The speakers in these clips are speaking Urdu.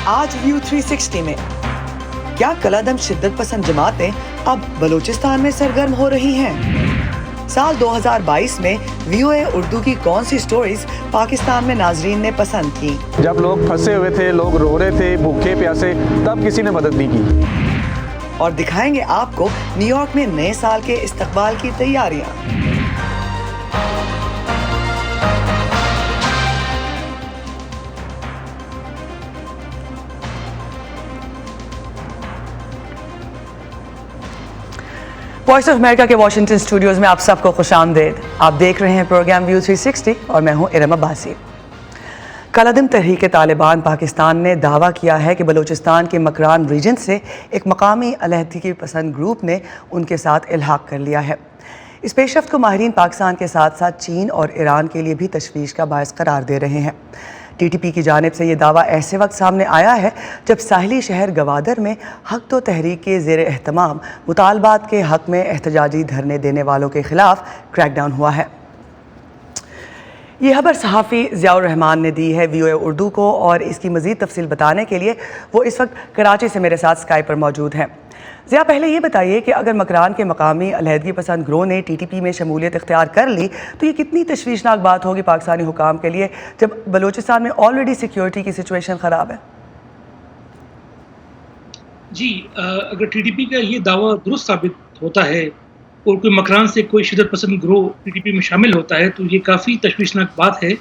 آج ویو 360 میں کیا کلادم شدت پسند جماعتیں اب بلوچستان میں سرگرم ہو رہی ہیں؟ سال 2022 میں ویو اے اردو کی کون سی سٹوریز پاکستان میں ناظرین نے پسند کی؟ جب لوگ پھنسے ہوئے تھے، لوگ رو رہے تھے، بھوکے پیاسے، تب کسی نے مدد نہیں کی۔ اور دکھائیں گے آپ کو نیو یارک میں نئے سال کے استقبال کی تیاریاں۔ وائس آف امریکہ کے واشنگٹن اسٹوڈیوز میں آپ سب کو خوش آمدید۔ آپ دیکھ رہے ہیں پروگرام ویو 360 اور میں ہوں ارم عباسی۔ کلادم تحریک طالبان پاکستان نے دعویٰ کیا ہے کہ بلوچستان کے مکران ریجن سے ایک مقامی علیحدگی پسند گروپ نے ان کے ساتھ الحاق کر لیا ہے۔ اس پیش رفت کو ماہرین پاکستان کے ساتھ ساتھ چین اور ایران کے لیے بھی تشویش کا باعث قرار دے رہے ہیں۔ ٹی ٹی پی کی جانب سے یہ دعویٰ ایسے وقت سامنے آیا ہے جب ساحلی شہر گوادر میں حق تو تحریک کے زیر اہتمام مطالبات کے حق میں احتجاجی دھرنے دینے والوں کے خلاف کریک ڈاؤن ہوا ہے۔ یہ خبر صحافی ضیاء الرحمان نے دی ہے ویو اے اردو کو، اور اس کی مزید تفصیل بتانے کے لیے وہ اس وقت کراچی سے میرے ساتھ اسکائپ پر موجود ہیں۔ ضیاء، پہلے یہ بتائیے کہ اگر مکران کے مقامی علیحدگی پسند گروہ نے ٹی ٹی پی میں شمولیت اختیار کر لی تو یہ کتنی تشویشناک بات ہوگی پاکستانی حکام کے لیے، جب بلوچستان میں آلریڈی سیکیورٹی کی سچویشن خراب ہے؟ جی، اگر ٹی ٹی پی کا یہ دعویٰ درست ثابت ہوتا ہے اور کوئی مکران سے کوئی شدت پسند گروہ ٹی ٹی پی میں شامل ہوتا ہے تو یہ کافی تشویشناک بات ہے۔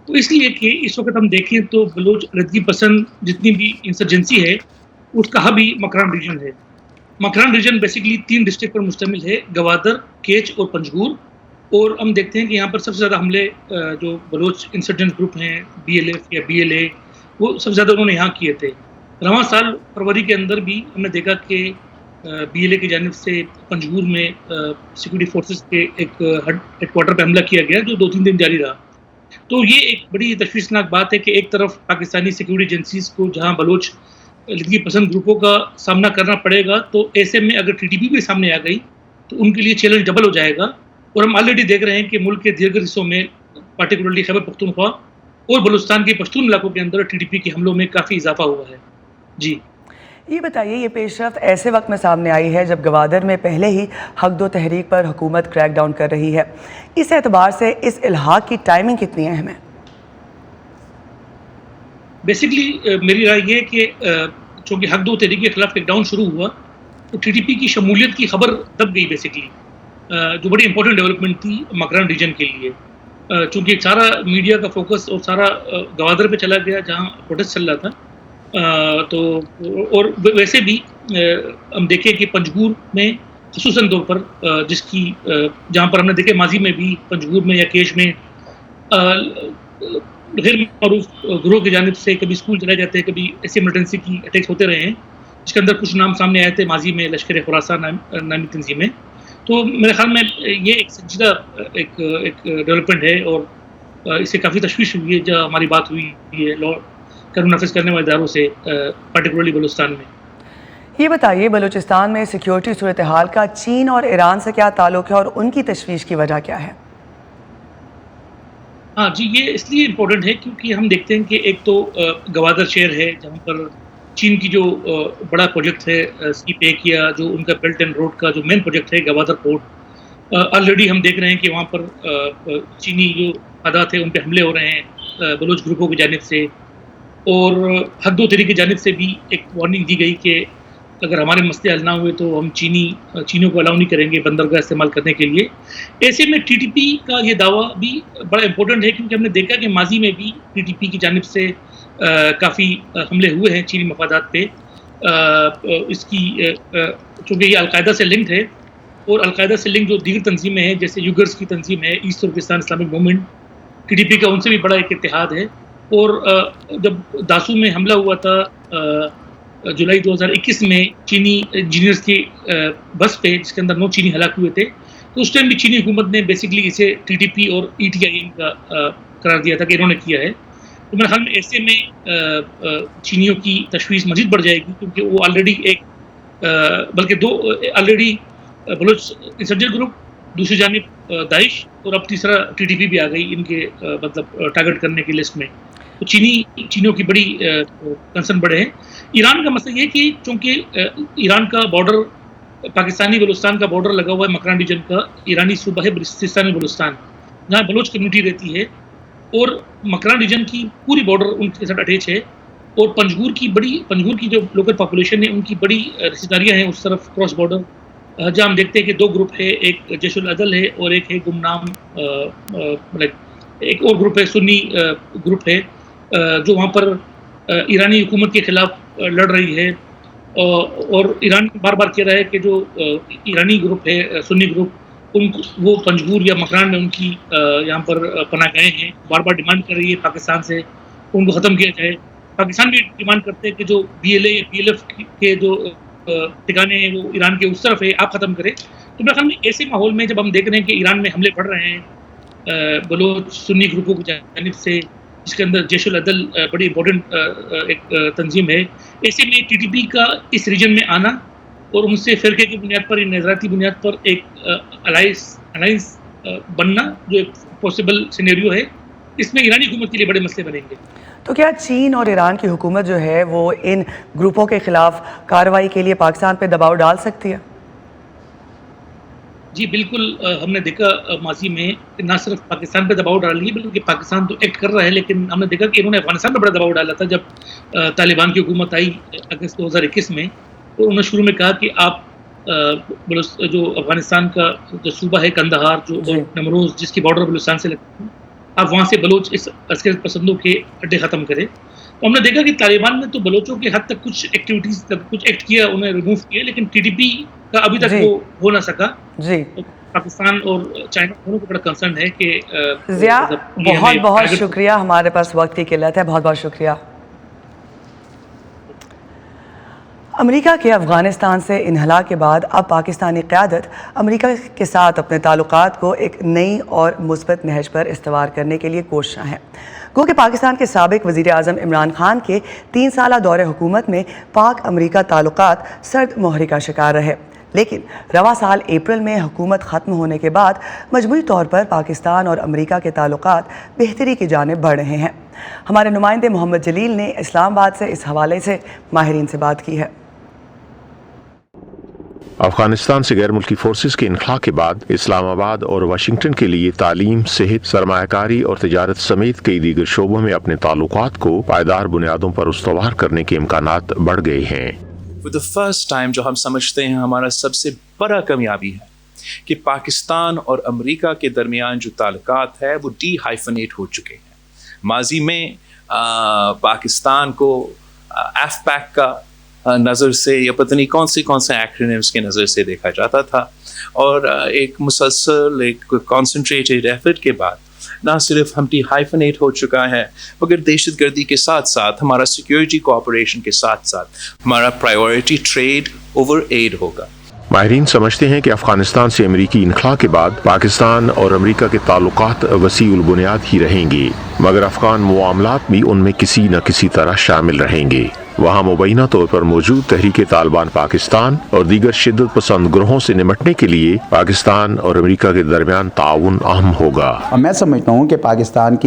تو اس لیے کہ اس وقت ہم دیکھیں تو بلوچ علیحدگی پسند جتنی بھی انسرجنسی ہے اس کا ہب ہی مکران ریجن ہے۔ مکران ریجن بیسیکلی 3 ڈسٹرکٹ پر مشتمل ہے: گوادر، کیچ اور پنجگور۔ اور ہم دیکھتے ہیں کہ یہاں پر سب سے زیادہ حملے جو بلوچ انسرجنٹ گروپ ہیں بی ایل ایف یا بی ایل اے، وہ سب سے زیادہ انہوں نے یہاں کیے تھے۔ رواں سال فروری کے اندر بھی ہم نے دیکھا کہ بی ایل اے کی جانب سے پنجگور میں سیکورٹی فورسز کے ایک ہیڈ کوارٹر پہ حملہ کیا گیا جو 2-3 دن جاری رہا۔ تو یہ ایک بڑی تشویشناک بات ہے کہ ایک طرف پاکستانی سیکورٹی ایجنسیز کو جہاں بلوچ علیحدگی پسند گروپوں کا سامنا کرنا پڑے گا، تو ایسے میں اگر ٹی ٹی پی بھی سامنے آ گئی تو ان کے لیے چیلنج ڈبل ہو جائے گا۔ اور ہم آلریڈی دیکھ رہے ہیں کہ ملک کے دیگر حصوں میں پارٹیکولرلی خیبر پختونخوا اور بلوچستان کے پشتون علاقوں کے اندر ٹی ٹی پی کے حملوں میں کافی اضافہ ہوا ہے۔ جی، یہ بتائیے، یہ پیش رفت ایسے وقت میں سامنے آئی ہے جب گوادر میں پہلے ہی حق دو تحریک پر حکومت کریک ڈاؤن کر رہی ہے۔ اس اعتبار سے اس الحاق کی ٹائمنگ کتنی اہم ہے؟ بیسکلی میری رائے یہ ہے کہ چونکہ حق دو تحریک کے خلاف کریک ڈاؤن شروع ہوا تو ٹی ٹی پی کی شمولیت کی خبر دب گئی بیسکلی، جو بڑی امپورٹنٹ ڈیولپمنٹ تھی مکران ریجن کے لیے، چونکہ سارا میڈیا کا فوکس اور سارا گوادر پہ چلا گیا جہاں پروٹیسٹ چل رہا تھا۔ تو اور ویسے بھی ہم دیکھیں کہ پنجگور میں خصوصاً طور پر جہاں پر ہم نے دیکھے ماضی میں بھی پنجگور میں یا کیش میں غیر معروف گروہ کی جانب سے کبھی اسکول چلائے جاتے ہیں، کبھی ایسی ایمرجنسی کی اٹیکس ہوتے رہے ہیں، جس کے اندر کچھ نام سامنے آئے تھے ماضی میں لشکر خراسان نامی تنظیم میں۔ تو میرے خیال میں یہ ایک سنجیدہ ایک ڈیولپمنٹ ہے اور اس سے کافی تشویش ہوئی ہے جب ہماری بات ہوئی ہے لا قانون نافذ کرنے والے اداروں سے، پارٹیکولرلی بلوچستان میں۔ یہ بتائیے، بلوچستان میں سیکیورٹی صورتحال کا چین اور ایران سے کیا تعلق ہے اور ان کی تشویش کی وجہ کیا ہے؟ ہاں جی، یہ اس لیے امپورٹنٹ ہے کیونکہ ہم دیکھتے ہیں کہ ایک تو گوادر شہر ہے جہاں پر چین کی جو بڑا پروجیکٹ ہے سی پے کیا، جو ان کا بیلٹ اینڈ روڈ کا جو مین پروجیکٹ ہے گوادر پورٹ، آلریڈی ہم دیکھ رہے ہیں کہ وہاں پر چینی جو عادات ہیں ان پہ حملے ہو رہے ہیں بلوچ گروپوں کی جانب سے۔ اور حق دو تحریک کی جانب سے بھی ایک وارننگ دی گئی کہ اگر ہمارے مسئلے حل نہ ہوئے تو ہم چینیوں کو الاؤ نہیں کریں گے بندرگاہ استعمال کرنے کے لیے۔ ایسے میں ٹی ٹی پی کا یہ دعویٰ بھی بڑا امپورٹنٹ ہے کیونکہ ہم نے دیکھا کہ ماضی میں بھی ٹی ٹی پی کی جانب سے کافی حملے ہوئے ہیں چینی مفادات پہ۔ اس کی چونکہ یہ القاعدہ سے لنکڈ ہے، اور القاعدہ سے لنک جو دیگر تنظیمیں ہیں جیسے یوگرس کی تنظیم ہے، East Turkestan Islamic Movement, T T P کا ان سے بھی بڑا ایک اتحاد ہے۔ اور جب داسو میں حملہ ہوا تھا جولائی 2021 میں چینی انجینئرز کی بس پہ جس کے اندر 9 چینی ہلاک ہوئے تھے، تو اس ٹائم بھی چینی حکومت نے بیسکلی اسے ٹی ٹی پی اور ای ٹی آئی کا قرار دیا تھا کہ انہوں نے کیا ہے۔ تو میرے خیال میں ایسے میں چینیوں کی تشویش مزید بڑھ جائے گی کیونکہ وہ آلریڈی بلکہ دو آلریڈی بلوچ انسرجنٹ گروپ، دوسری جانب داعش، اور اب تیسرا ٹی ٹی پی بھی آ گئی ان کے مطلب ٹارگٹ کرنے کی لسٹ میں۔ تو چینیوں کی بڑی کنسرن بڑھے ہیں. ایران کا مسئلہ یہ ہے کہ چونکہ ایران کا بارڈر پاکستانی بلوچستان کا بارڈر لگا ہوا ہے مکران ریجن کا. ایرانی صوبہ ہے سیستان بلوچستان جہاں بلوچ کمیونٹی رہتی ہے, اور مکران ریجن کی پوری بارڈر ان کے ساتھ اٹیچ ہے, اور پنجگور کی جو لوکل پاپولیشن ہے ان کی بڑی رشتہ داریاں ہیں اس طرف کراس بارڈر, جہاں ہم دیکھتے ہیں کہ 2 گروپ ہے, ایک جیش العدل ہے اور ایک ہے گمنام, ایک اور گروپ ہے سنی گروپ ہے جو وہاں پر ایرانی حکومت کے خلاف لڑ رہی ہے. اور ایران بار بار کہہ رہا ہے کہ جو ایرانی گروپ ہے سنی گروپ وہ پنجگور یا مکران میں ان کی یہاں پر پناہ گاہیں ہیں, بار بار ڈیمانڈ کر رہی ہے پاکستان سے ان کو ختم کیا جائے. پاکستان بھی ڈیمانڈ کرتے ہیں کہ جو BLA یا PLF کے جو ٹھکانے ہیں وہ ایران کے اس طرف ہے, آپ ختم کریں. تو میرے خیال میں ایسے ماحول میں جب ہم دیکھ رہے ہیں کہ ایران میں حملے بڑھ رہے ہیں بلوچ سنی گروپوں کی جانب سے, جس کے اندر جیش العدل بڑی امپورٹنٹ ایک تنظیم ہے, ایسے میں TTP کا اس ریجن میں آنا اور ان سے فرقے کی بنیاد پر, نظراتی بنیاد پر ایک الائنس بننا جو ایک پاسبل سینیریو ہے, اس میں ایرانی حکومت کے لیے بڑے مسئلے بنیں گے. تو کیا چین اور ایران کی حکومت جو ہے وہ ان گروپوں کے خلاف کارروائی کے لیے پاکستان پہ دباؤ ڈال سکتی ہے؟ جی بالکل, ہم نے دیکھا ماضی میں نہ صرف پاکستان پہ دباؤ ڈال رہی ہے بلکہ پاکستان تو ایکٹ کر رہا ہے, لیکن ہم نے دیکھا کہ انہوں نے افغانستان پہ بڑا دباؤ ڈالا تھا جب طالبان کی حکومت آئی اگست 2021 میں. اور انہوں نے شروع میں کہا کہ آپ جو افغانستان کا جو صوبہ ہے کندہار جو نمروز جس کی بارڈر بلوچستان سے لگتی ہے, آپ وہاں سے بلوچ اس عسکریت پسندوں کے اڈے ختم کریں. تو ہم نے دیکھا کہ طالبان نے تو بلوچوں کے حد تک کچھ ایکٹیویٹیز کچھ ایکٹ کیا, انہیں ریموو کیا, لیکن TTP کا ابھی تک وہ ہو نہ سکا. جی, پاکستان اور چائنا دونوں کو بڑا کنسرن ہے کہ ضیاء بہت بہت شکریہ, ہمارے پاس وقت کی قلت ہے, بہت بہت شکریہ. امریکہ کے افغانستان سے انخلا کے بعد اب پاکستانی قیادت امریکہ کے ساتھ اپنے تعلقات کو ایک نئی اور مثبت نہج پر استوار کرنے کے لیے کوشاں ہیں. گو کہ پاکستان کے سابق وزیر اعظم عمران خان کے 3 سالہ دور حکومت میں پاک امریکہ تعلقات سرد مہر کا شکار رہے, لیکن رواں سال اپریل میں حکومت ختم ہونے کے بعد مجموعی طور پر پاکستان اور امریکہ کے تعلقات بہتری کی جانب بڑھ رہے ہیں. ہمارے نمائندے محمد جلیل نے اسلام آباد سے اس حوالے سے ماہرین سے بات کی ہے. افغانستان سے غیر ملکی فورسز کے انخلا کے بعد اسلام آباد اور واشنگٹن کے لیے تعلیم, صحت, سرمایہ کاری اور تجارت سمیت کئی دیگر شعبوں میں اپنے تعلقات کو پائیدار بنیادوں پر استوار کرنے کے امکانات بڑھ گئے ہیں. For the first time جو ہم سمجھتے ہیں ہمارا سب سے بڑا کامیابی ہے کہ پاکستان اور امریکہ کے درمیان جو تعلقات ہے وہ ڈی ہائفنیٹ ہو چکے ہیں. ماضی میں پاکستان کو ایف پیک کا نظر سے یا پتہ نہیں کون سے ایکرونیمز کے نظر سے دیکھا جاتا تھا, اور ایک مسلسل ایک کانسنٹریٹڈ ایفرٹ کے بعد نہ صرف ہم ڈی ہائفنیٹ ہو چکا ہے مگر دہشت گردی کے ساتھ ساتھ ہمارا سیکیورٹی کوآپریشن کے ساتھ ساتھ ہمارا پرائیورٹی ٹریڈ اوور ایڈ ہوگا. ماہرین سمجھتے ہیں کہ افغانستان سے امریکی انخلا کے بعد پاکستان اور امریکہ کے تعلقات وسیع البنیاد ہی رہیں گے, مگر افغان معاملات بھی ان میں کسی نہ کسی طرح شامل رہیں گے. وہاں مبینہ طور پر موجود تحریک طالبان پاکستان اور دیگر شدت پسند گروہوں سے نمٹنے کے لیے پاکستان اور امریکہ کے درمیان تعاون اہم ہوگا. میں سمجھتا ہوں کہ پاکستان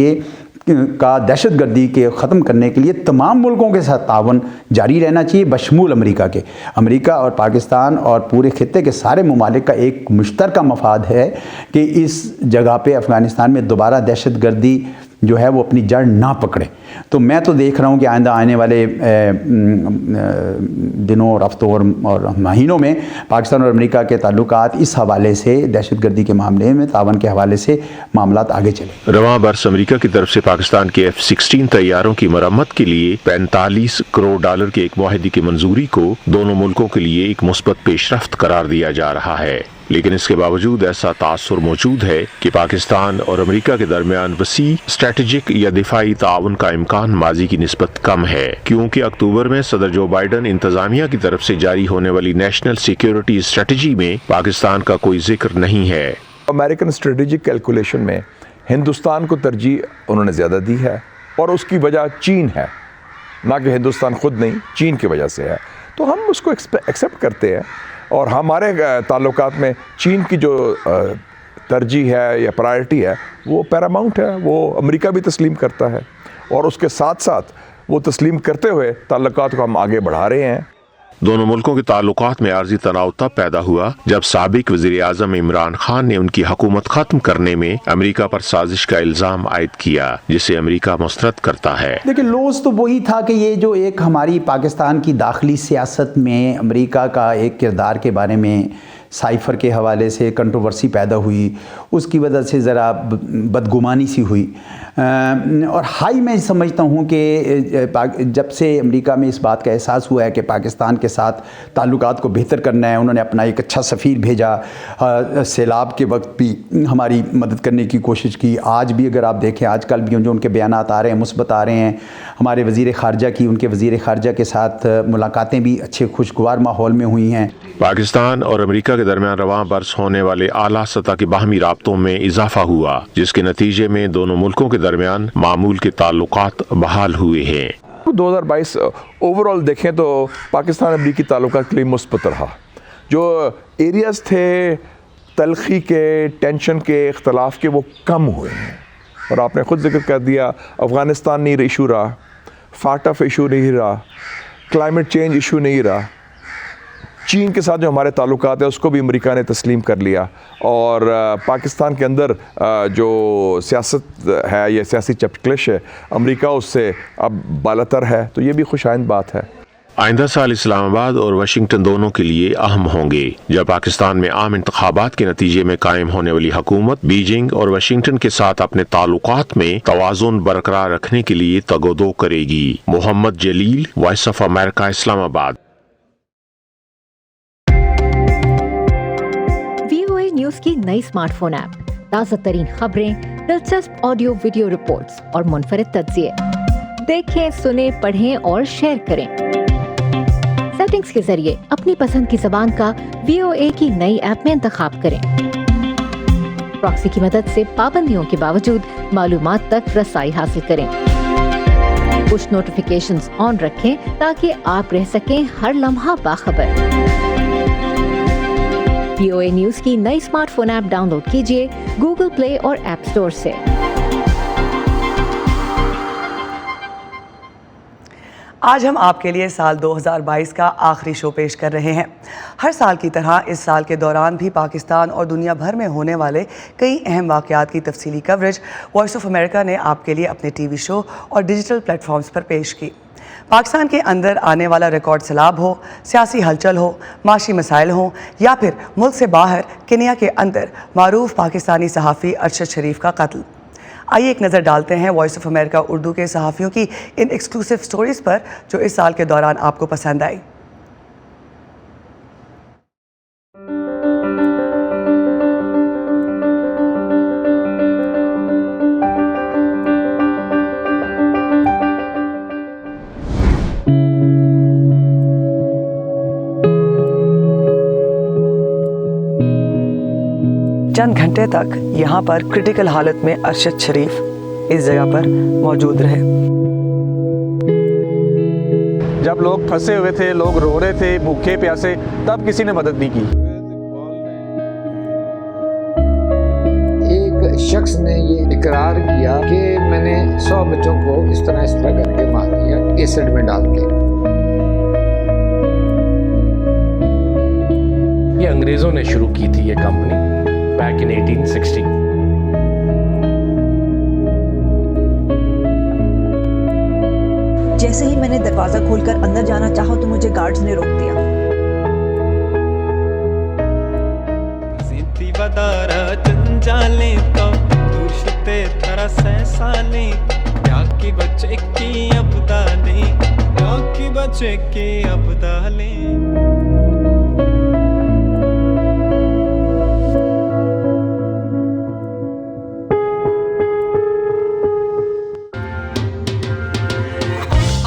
کا دہشت گردی کے ختم کرنے کے لیے تمام ملکوں کے ساتھ تعاون جاری رہنا چاہیے بشمول امریکہ کے. امریکہ اور پاکستان اور پورے خطے کے سارے ممالک کا ایک مشترکہ مفاد ہے کہ اس جگہ پہ افغانستان میں دوبارہ دہشت گردی جو ہے وہ اپنی جڑ نہ پکڑے. تو میں تو دیکھ رہا ہوں کہ آئندہ آنے والے دنوں اور ہفتوں اور مہینوں میں پاکستان اور امریکہ کے تعلقات اس حوالے سے دہشت گردی کے معاملے میں تعاون کے حوالے سے معاملات آگے چلے. رواں برس امریکہ کی طرف سے پاکستان کے F-16 طیاروں کی مرمت کے لیے $45 کروڑ کے ایک معاہدے کی منظوری کو دونوں ملکوں کے لیے ایک مثبت پیش رفت قرار دیا جا رہا ہے. لیکن اس کے باوجود ایسا تاثر موجود ہے کہ پاکستان اور امریکہ کے درمیان وسیع اسٹریٹجک یا دفاعی تعاون کا امکان ماضی کی نسبت کم ہے, کیونکہ اکتوبر میں صدر جو بائیڈن انتظامیہ کی طرف سے جاری ہونے والی نیشنل سیکیورٹی اسٹریٹجی میں پاکستان کا کوئی ذکر نہیں ہے. امریکن اسٹریٹجک کیلکولیشن میں ہندوستان کو ترجیح انہوں نے زیادہ دی ہے, اور اس کی وجہ چین ہے, نہ کہ ہندوستان خود نہیں, چین کی وجہ سے ہے. تو ہم اس کو ایکسیپٹ کرتے ہیں, اور ہمارے تعلقات میں چین کی جو ترجیح ہے یا پرائرٹی ہے وہ پیراماؤنٹ ہے, وہ امریکہ بھی تسلیم کرتا ہے. اور اس کے ساتھ ساتھ وہ تسلیم کرتے ہوئے تعلقات کو ہم آگے بڑھا رہے ہیں. دونوں ملکوں کے تعلقات میں عارضی تناؤ تب پیدا ہوا جب سابق وزیر اعظم عمران خان نے ان کی حکومت ختم کرنے میں امریکہ پر سازش کا الزام عائد کیا جسے امریکہ مسترد کرتا ہے. لیکن لوز تو وہی تھا کہ یہ جو ایک ہماری پاکستان کی داخلی سیاست میں امریکہ کا ایک کردار کے بارے میں سائفر کے حوالے سے کنٹروورسی پیدا ہوئی، اس کی وجہ سے ذرا بدگمانی سی ہوئی. اور میں سمجھتا ہوں کہ جب سے امریکہ میں اس بات کا احساس ہوا ہے کہ پاکستان کے ساتھ تعلقات کو بہتر کرنا ہے، انہوں نے اپنا ایک اچھا سفیر بھیجا، سیلاب کے وقت بھی ہماری مدد کرنے کی کوشش کی. آج بھی اگر آپ دیکھیں، آج کل بھی جو ان کے بیانات آ رہے ہیں مثبت آ رہے ہیں. ہمارے وزیر خارجہ کی ان کے وزیر خارجہ کے ساتھ ملاقاتیں بھی اچھے خوشگوار ماحول میں ہوئی ہیں. پاکستان اور امریکہ کے درمیان رواں برس ہونے والے اعلیٰ سطح کے باہمی رابطوں میں اضافہ ہوا، جس کے نتیجے میں دونوں ملکوں کے درمیان معمول کے تعلقات بحال ہوئے ہیں. 2022 اوورال دیکھیں تو پاکستان امریکی تعلقات کے لیے مثبت رہا. جو ایریاز تھے تلخی کے، ٹینشن کے، اختلاف کے، وہ کم ہوئے ہیں. اور آپ نے خود ذکر کر دیا، افغانستان نہیں ایشو رہا، فاٹف ایشو نہیں رہا، کلائمیٹ چینج ایشو نہیں رہا. چین کے ساتھ جو ہمارے تعلقات ہیں اس کو بھی امریکہ نے تسلیم کر لیا. اور پاکستان کے اندر جو سیاست ہے یا سیاسی چپکلش ہے، امریکہ اس سے اب بالاتر ہے، تو یہ بھی خوش آئند بات ہے. آئندہ سال اسلام آباد اور واشنگٹن دونوں کے لیے اہم ہوں گے جب پاکستان میں عام انتخابات کے نتیجے میں قائم ہونے والی حکومت بیجنگ اور واشنگٹن کے ساتھ اپنے تعلقات میں توازن برقرار رکھنے کے لیے تگ و دو کرے گی. محمد جلیل، وائس آف امریکہ، اسلام آباد. VOA نیوز کی نئی اسمارٹ فون ایپ، تازہ ترین خبریں، دلچسپ آڈیو ویڈیو رپورٹس اور منفرد تجزیے. دیکھیں، سنیں، پڑھیں اور شیئر کریں. سیٹنگز کے ذریعے اپنی پسند کی زبان کا VOA کی نئی ایپ میں انتخاب کریں. پراکسی کی مدد سے پابندیوں کے باوجود معلومات تک رسائی حاصل کریں. پش نوٹیفیکیشنز آن رکھیں تاکہ آپ رہ سکیں ہر لمحہ باخبر. VOA نیوز کی نئی smartphone app download کیجیے گوگل پلے اور ایپ اسٹور سے. آج ہم آپ کے لیے سال 2022 کا آخری شو پیش کر رہے ہیں. ہر سال کی طرح اس سال کے دوران بھی پاکستان اور دنیا بھر میں ہونے والے کئی اہم واقعات کی تفصیلی کوریج وائس آف امریکہ نے آپ کے لیے اپنے ٹی وی شو اور ڈیجیٹل پلیٹ فارمز پر پیش کی. پاکستان کے اندر آنے والا ریکارڈ سیلاب ہو، سیاسی ہلچل ہو، معاشی مسائل ہوں یا پھر ملک سے باہر کنیا کے اندر معروف پاکستانی صحافی ارشد شریف کا قتل. آئیے ایک نظر ڈالتے ہیں وائس آف امریکہ اردو کے صحافیوں کی ان ایکسکلوسیو سٹوریز پر جو اس سال کے دوران آپ کو پسند آئی. چند گھنٹے تک یہاں پر کرٹیکل حالت میں ارشد شریف اس جگہ پر موجود رہے. جب لوگ پھنسے ہوئے تھے، لوگ رو رہے تھے، بھوکے پیاسے، تب کسی نے مدد نہیں کی. ایک شخص نے یہ اقرار کیا کہ میں نے 100 بچوں کو اس طرح کر کے مار دیا ایسڈ میں ڈال کے. یہ انگریزوں نے شروع کی تھی یہ کمپنی بیک ان 1860. جیسے ہی میں نے دروازہ کھول کر اندر جانا چاہا تو مجھے گارڈز نے روک دیا.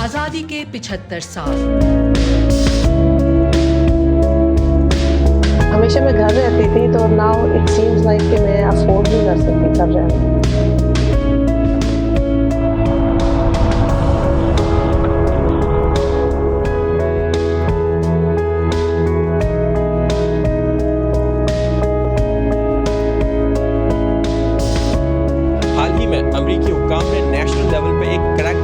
آزادی کے 75 سال. ہمیشہ میں گھر رہتی تھی تو ناؤ اٹ سیمز لائک کہ میں افورڈ نہیں کر سکتی گھر رہنا. حال ہی میں امریکی حکام نے نیشنل لیول پہ ایک کریک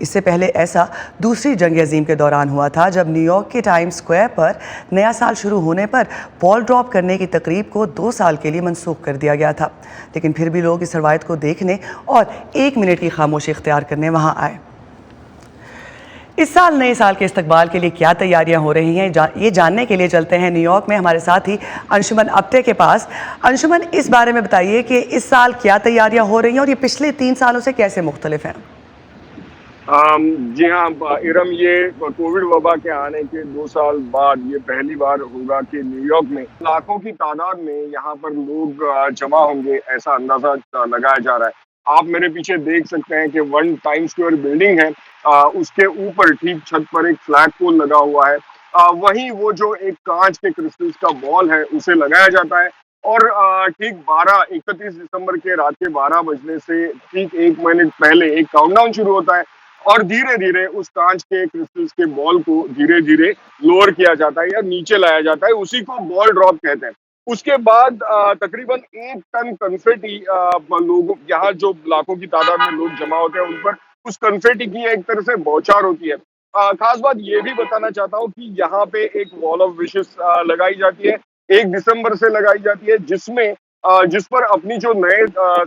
اس سے پہلے ایسا دوسری جنگ عظیم کے دوران ہوا تھا جب نیو یارک کے ٹائم سکوائر پر نیا سال شروع ہونے پر بال ڈراپ کرنے کی تقریب کو 2 سال کے لیے منسوخ کر دیا گیا تھا، لیکن پھر بھی لوگ اس روایت کو دیکھنے اور 1 منٹ کی خاموشی اختیار کرنے وہاں آئے۔ اس سال نئے سال کے استقبال کے لیے کیا تیاریاں ہو رہی ہیں، یہ جاننے کے لیے چلتے ہیں نیو یارک میں ہمارے ساتھی انشمن اپٹے کے پاس۔ انشمن، اس بارے میں بتائیے کہ اس سال کیا تیاریاں ہو رہی ہیں اور یہ پچھلے 3 سالوں سے کیسے مختلف ہیں؟ جی ہاں ارم، یہ کووڈ وبا کے آنے کے 2 سال بعد یہ پہلی بار ہوگا کہ نیو یارک میں لاکھوں کی تعداد میں یہاں پر لوگ جمع ہوں گے، ایسا اندازہ لگایا جا رہا ہے۔ آپ میرے پیچھے دیکھ سکتے ہیں کہ 1 ٹائم اسکوائر بلڈنگ ہے، اس کے اوپر ٹھیک چھت پر ایک فلیگ پول لگا ہوا ہے، وہیں وہ جو ایک کانچ کے کرسٹلز کا بال ہے اسے لگایا جاتا ہے، اور ٹھیک 31 دسمبر کے رات کے 12 بجنے سے ٹھیک 1 منٹ پہلے ایک کاؤنٹ ڈاؤن شروع ہوتا ہے، اور دھیرے دھیرے اس کانچ کے کرسٹلز کے بال کو دھیرے دھیرے لوور کیا جاتا ہے یا نیچے لایا جاتا ہے، اسی کو بال ڈراپ کہتے ہیں۔ اس کے بعد تقریباً 1 ٹن کنفیٹی لوگوں، یہاں جو لاکھوں کی تعداد میں لوگ جمع ہوتے ہیں ان پر اس کنفیٹی کی ایک طرح سے بوچھار ہوتی ہے۔ خاص بات یہ بھی بتانا چاہتا ہوں کہ یہاں پہ ایک وال آف وشز لگائی جاتی ہے، 1 دسمبر سے لگائی جاتی ہے، جس پر اپنی جو نئے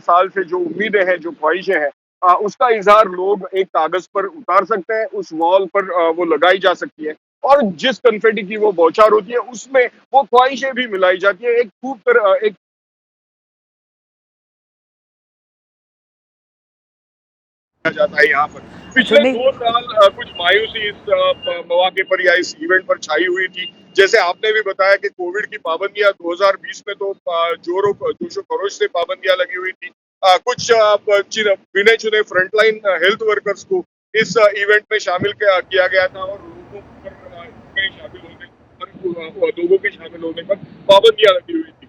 سال سے جو امیدیں ہیں، جو خواہشیں ہیں، اس کا اظہار لوگ ایک کاغذ پر اتار سکتے ہیں، اس وال پر وہ لگائی جا سکتی ہے، اور جس کنفیٹی کی وہ بوچھار ہوتی ہے اس میں وہ خواہشیں بھی ملائی جاتی ہے۔ ایک جاتا ہے یہاں پر۔ پچھلے 2 سال کچھ مایوسی اس مواقع پر یا اس ایونٹ پر چھائی ہوئی تھی، جیسے آپ نے بھی بتایا کہ کووڈ کی پابندیاں 2020 میں تو جوش و خروش سے پابندیاں لگی ہوئی تھی، کچھ گنے چنے فرنٹ لائن ہیلتھ ورکرز کو اس ایونٹ میں شامل کیا گیا تھا، اور لوگوں کے شامل ہونے پر پابندیاں لگی ہوئی تھی۔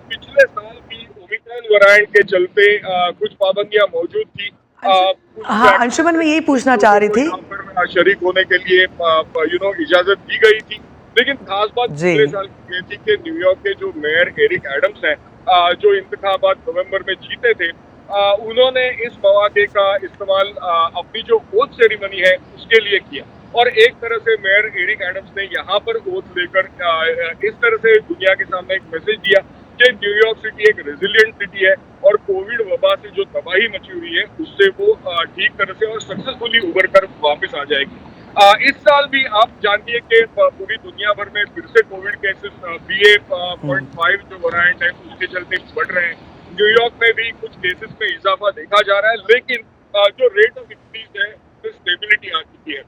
پچھلے سال بھی اومیکرون ویرینٹ کے چلتے کچھ پابندیاں موجود تھی۔ ہاں انشمن، میں یہی پوچھنا چاہ رہی تھی، شریک ہونے کے لیے اجازت دی گئی تھی، لیکن خاص بات پچھلے سال کی یہ تھی کہ نیو یارک کے جو میئر ایرک ایڈمز ہیں، جو انتخابات نومبر میں جیتے تھے، انہوں نے اس مواقع کا استعمال اپنی جو اوتھ سیریمنی ہے اس کے لیے کیا، اور ایک طرح سے میئر ایرک ایڈمز نے یہاں پر اوتھ لے کر اس طرح سے دنیا کے سامنے ایک میسج دیا کہ نیو یارک سٹی ایک ریزیلینٹ سٹی ہے، اور کووڈ وبا سے جو تباہی مچی ہوئی ہے اس سے وہ ٹھیک طرح سے اور سکسیسفلی ابھر کر واپس آ جائے گی۔ اس سال بھی آپ جانتی ہیں کہ پوری دنیا بھر میں پھر سے کووڈ کیسز BA.5 جو ویرینٹ ہے اس کے چلتے بڑھ رہے ہیں۔ نیو یارک میں بھی کچھ کیسز میں اضافہ دیکھا جا رہا ہے، لیکن جو ریٹ آف انکریز ہے اس میں اسٹیبلٹی آ چکی ہے،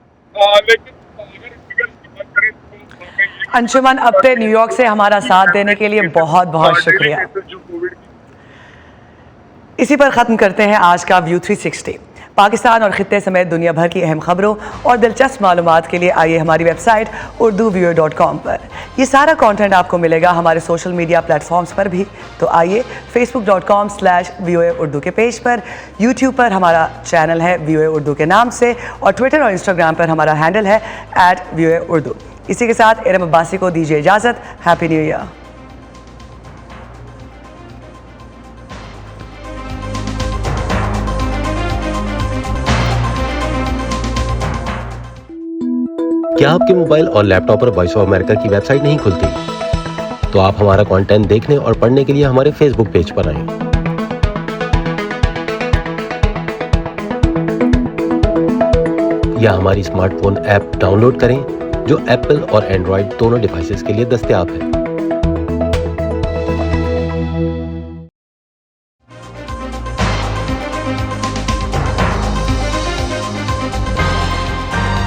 لیکن اگر فگرز کی بات کریں تو انشمن اپٹے نیو یارک سے ہمارا ساتھ دینے کے لیے بہت بہت شکریہ۔ اسی پر ختم کرتے ہیں آج کا ویو 360۔ پاکستان اور خطے سمیت دنیا بھر کی اہم خبروں اور دلچسپ معلومات کے لیے آئیے ہماری ویب سائٹ urduvoa.com پر۔ یہ سارا کانٹینٹ آپ کو ملے گا ہمارے سوشل میڈیا پلیٹ فارمز پر بھی، تو آئیے facebook.com/VOA اردو کے پیج پر، یوٹیوب پر ہمارا چینل ہے VOA اردو کے نام سے، اور ٹویٹر اور انسٹاگرام پر ہمارا ہینڈل ہے @VOA اردو۔ اسی کے ساتھ ارم عباسی کو دیجیے اجازت۔ Happy new year. کیا آپ کے موبائل اور لیپ ٹاپ پر وائس آف امریکہ کی ویب سائٹ نہیں کھلتی؟ تو آپ ہمارا کانٹینٹ دیکھنے اور پڑھنے کے لیے ہمارے فیس بک پیج پر آئیں۔ یا ہماری smartphone app download کریں جو ایپل اور اینڈرائڈ دونوں ڈیوائسز کے لیے دستیاب ہے۔